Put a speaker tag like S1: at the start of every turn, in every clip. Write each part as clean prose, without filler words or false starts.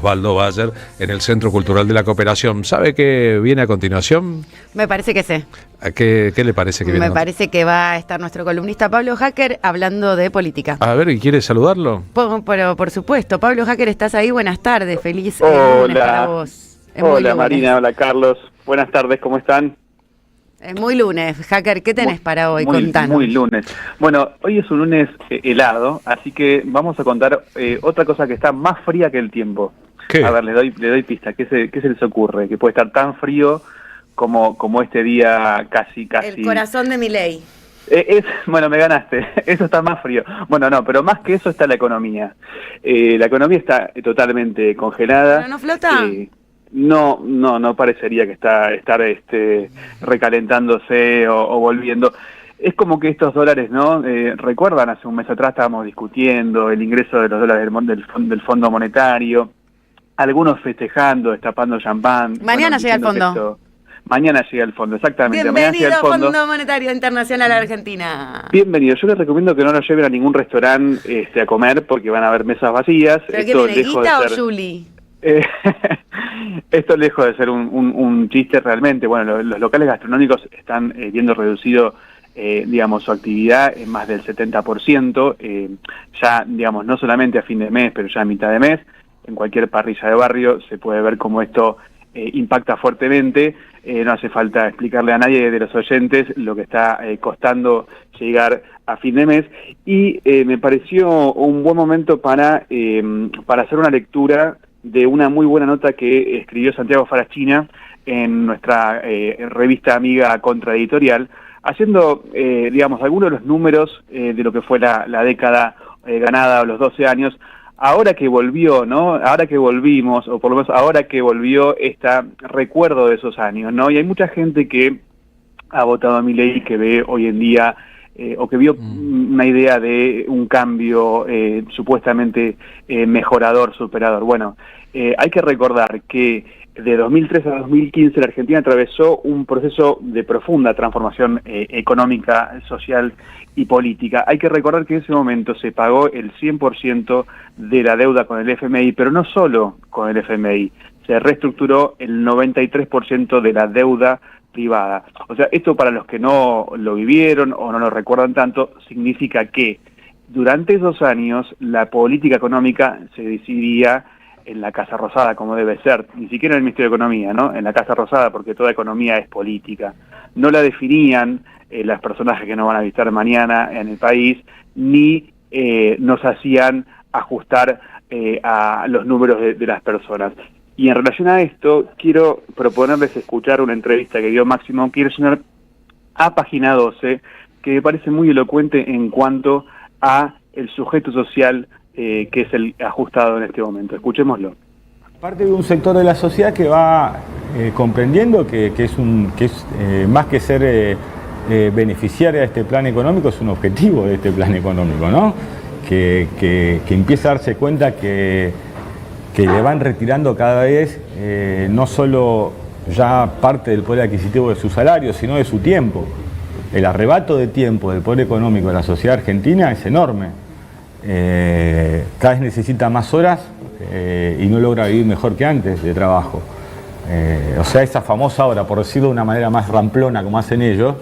S1: Osvaldo Bayer en el Centro Cultural de la Cooperación. ¿Sabe qué viene a continuación?
S2: Me parece que sí.
S1: ¿Qué le parece que viene?
S2: Me parece que va a estar nuestro columnista Pablo Hacker hablando de política.
S1: A ver, ¿quiere saludarlo?
S2: Pero por supuesto. Pablo Hacker, ¿estás ahí? Buenas tardes. Feliz
S3: lunes
S2: para vos.
S3: Hola Marina, hola Carlos. Buenas tardes, ¿cómo están?
S2: Es muy lunes. Hacker, ¿qué tenés para hoy? Contanos.
S3: Muy lunes. Bueno, hoy es un lunes helado, así que vamos a contar otra cosa que está más fría que el tiempo.
S1: ¿Qué?
S3: A ver, le doy pista. ¿Qué se les ocurre? Que puede estar tan frío como este día casi.
S2: El corazón de Milei.
S3: Bueno, me ganaste. Eso está más frío. Bueno, no, pero más que eso está la economía. La economía está totalmente congelada.
S2: ¿Pero no flota?
S3: No parecería que estar recalentándose o volviendo. Es como que estos dólares, ¿no? Recuerdan, hace un mes atrás estábamos discutiendo el ingreso de los dólares del Fondo Monetario, algunos festejando, destapando champán.
S2: Mañana llega el fondo.
S3: Mañana llega el fondo, exactamente.
S2: Bienvenido Fondo Monetario Internacional a Argentina.
S3: Bienvenido. Yo les recomiendo que no lo lleven a ningún restaurante a comer porque van a haber mesas vacías.
S2: ¿Pero qué viene, Guita o Juli?
S3: Esto lejos de ser un chiste realmente. Bueno, los locales gastronómicos están viendo reducido, digamos, su actividad en más del 70%, ya, digamos, no solamente a fin de mes, pero ya a mitad de mes. En cualquier parrilla de barrio se puede ver cómo esto impacta fuertemente. No hace falta explicarle a nadie de los oyentes lo que está costando llegar a fin de mes. Y me pareció un buen momento para hacer una lectura de una muy buena nota que escribió Santiago Farachina en nuestra revista amiga Contraeditorial, haciendo, digamos, algunos de los números de lo que fue la década ganada, o los 12 años, ahora que volvió, ¿no? Ahora que volvimos, o por lo menos ahora que volvió recuerdo de esos años, ¿no? Y hay mucha gente que ha votado a Milei, que ve hoy en día o que vio una idea de un cambio supuestamente mejorador, superador. Bueno, hay que recordar que de 2003 a 2015 la Argentina atravesó un proceso de profunda transformación económica, social y política. Hay que recordar que en ese momento se pagó el 100% de la deuda con el FMI, pero no solo con el FMI, se reestructuró el 93% de la deuda privada. O sea, esto para los que no lo vivieron o no lo recuerdan tanto, significa que durante esos años la política económica se decidía en la Casa Rosada, como debe ser, ni siquiera en el Ministerio de Economía, ¿no? En la Casa Rosada, porque toda economía es política. No la definían los personajes que nos van a visitar mañana en el país, ni nos hacían ajustar a los números de las personas. Y en relación a esto, quiero proponerles escuchar una entrevista que dio Máximo Kirchner a Página 12, que me parece muy elocuente en cuanto a el sujeto social que es el ajustado en este momento. Escuchémoslo.
S4: Parte de un sector de la sociedad que va comprendiendo que es más que ser beneficiaria de este plan económico, es un objetivo de este plan económico, ¿no? Que empieza a darse cuenta que le van retirando cada vez no solo ya parte del poder adquisitivo de su salario, sino de su tiempo. El arrebato de tiempo del poder económico de la sociedad argentina es enorme. Cada vez necesita más horas y no logra vivir mejor que antes de trabajo. O sea, esa famosa hora, por decirlo de una manera más ramplona como hacen ellos,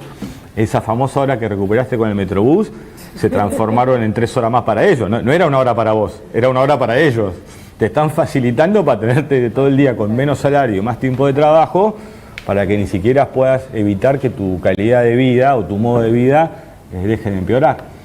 S4: esa famosa hora que recuperaste con el Metrobús, se transformaron en 3 horas más para ellos. No era una hora para vos, era una hora para ellos. Te están facilitando para tenerte todo el día con menos salario, más tiempo de trabajo, para que ni siquiera puedas evitar que tu calidad de vida o tu modo de vida deje de empeorar.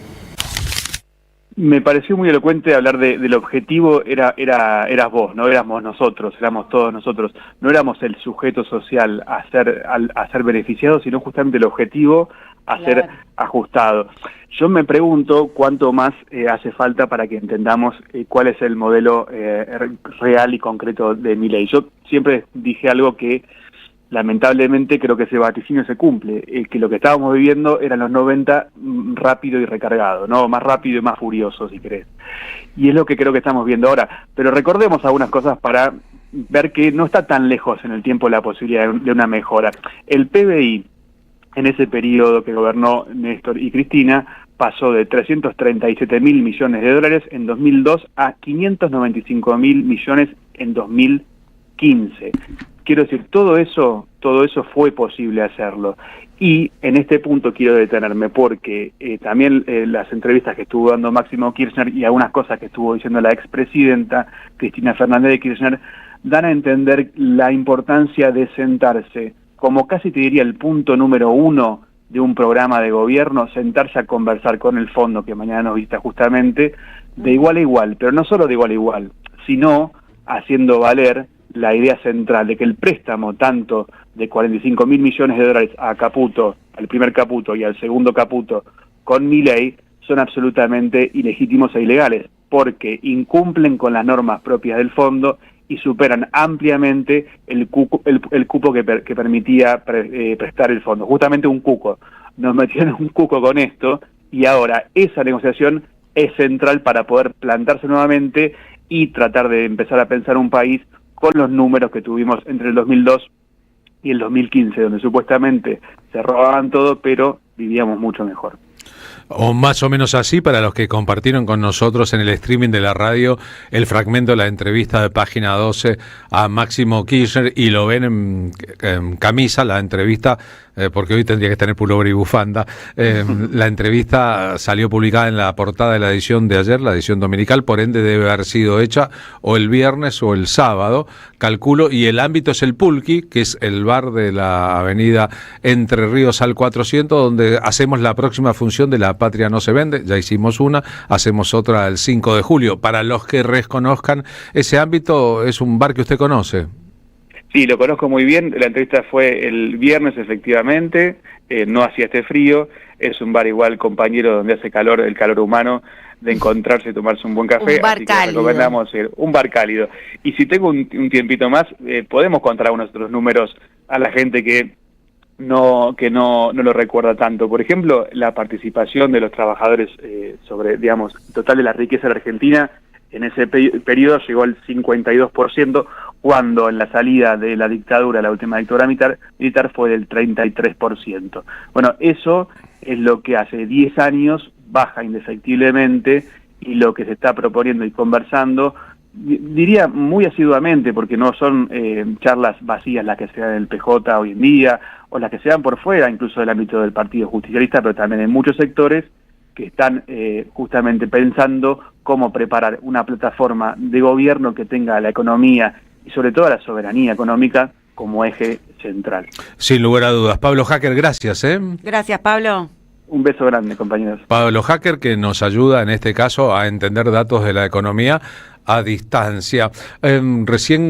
S3: Me pareció muy elocuente hablar del objetivo, eras vos, no éramos nosotros, éramos todos nosotros, no éramos el sujeto social a ser beneficiado, sino justamente el objetivo a ser ajustado. Yo me pregunto cuánto más hace falta para que entendamos cuál es el modelo real y concreto de Milei. Yo siempre dije algo que lamentablemente creo que ese vaticinio se cumple, que lo que estábamos viviendo eran los 90 rápido y recargado, ¿no? Más rápido y más furioso, si querés. Y es lo que creo que estamos viendo ahora. Pero recordemos algunas cosas para ver que no está tan lejos en el tiempo la posibilidad de una mejora. El PBI, en ese periodo que gobernó Néstor y Cristina, pasó de 337 mil millones de dólares en 2002 a 595 mil millones en 2015. Quiero decir, todo eso fue posible hacerlo. Y en este punto quiero detenerme porque también las entrevistas que estuvo dando Máximo Kirchner y algunas cosas que estuvo diciendo la expresidenta Cristina Fernández de Kirchner dan a entender la importancia de sentarse, como casi te diría el punto número 1 de un programa de gobierno, sentarse a conversar con el fondo que mañana nos visita justamente, de igual a igual, pero no solo de igual a igual, sino haciendo valer la idea central de que el préstamo tanto de 45 mil millones de dólares a Caputo, al primer Caputo y al segundo Caputo con Milei, son absolutamente ilegítimos e ilegales, porque incumplen con las normas propias del fondo y superan ampliamente el cupo que permitía prestar el fondo. Justamente un cuco. Nos metieron un cuco con esto y ahora esa negociación es central para poder plantarse nuevamente y tratar de empezar a pensar un país con los números que tuvimos entre el 2002 y el 2015, donde supuestamente se robaban todo, pero vivíamos mucho mejor.
S1: O más o menos así, para los que compartieron con nosotros en el streaming de la radio el fragmento de la entrevista de Página 12 a Máximo Kirchner y lo ven en camisa, la entrevista, porque hoy tendría que tener pullover y bufanda. La entrevista salió publicada en la portada de la edición de ayer, la edición dominical, por ende debe haber sido hecha o el viernes o el sábado, calculo, y el ámbito es el Pulqui, que es el bar de la avenida Entre Ríos al 400, donde hacemos la próxima función de La Patria No Se Vende. Ya hicimos una, hacemos otra el 5 de julio. Para los que reconozcan, ese ámbito es un bar que usted conoce.
S3: Sí, lo conozco muy bien. La entrevista fue el viernes, efectivamente. No hacía este frío. Es un bar igual, compañero, donde hace calor, el calor humano de encontrarse y tomarse un buen café.
S2: Un bar
S3: así que
S2: cálido.
S3: recomendamos ir. Un bar cálido. Y si tengo un tiempito más, podemos contar algunos otros números a la gente que no lo recuerda tanto. Por ejemplo, la participación de los trabajadores sobre, digamos, total de la riqueza de la Argentina, en ese periodo llegó al 52%, cuando en la salida de la dictadura, la última dictadura militar fue del 33%. Bueno, eso es lo que hace 10 años baja indefectiblemente, y lo que se está proponiendo y conversando, diría muy asiduamente, porque no son charlas vacías las que se dan en el PJ hoy en día, o las que se dan por fuera, incluso del ámbito del Partido Justicialista, pero también en muchos sectores que están justamente pensando cómo preparar una plataforma de gobierno que tenga la economía y sobre todo la soberanía económica como eje central.
S1: Sin lugar a dudas. Pablo Hacker, gracias.
S2: Gracias, Pablo.
S3: Un beso grande, compañeros.
S1: Pablo Hacker, que nos ayuda en este caso a entender datos de la economía a distancia. Recién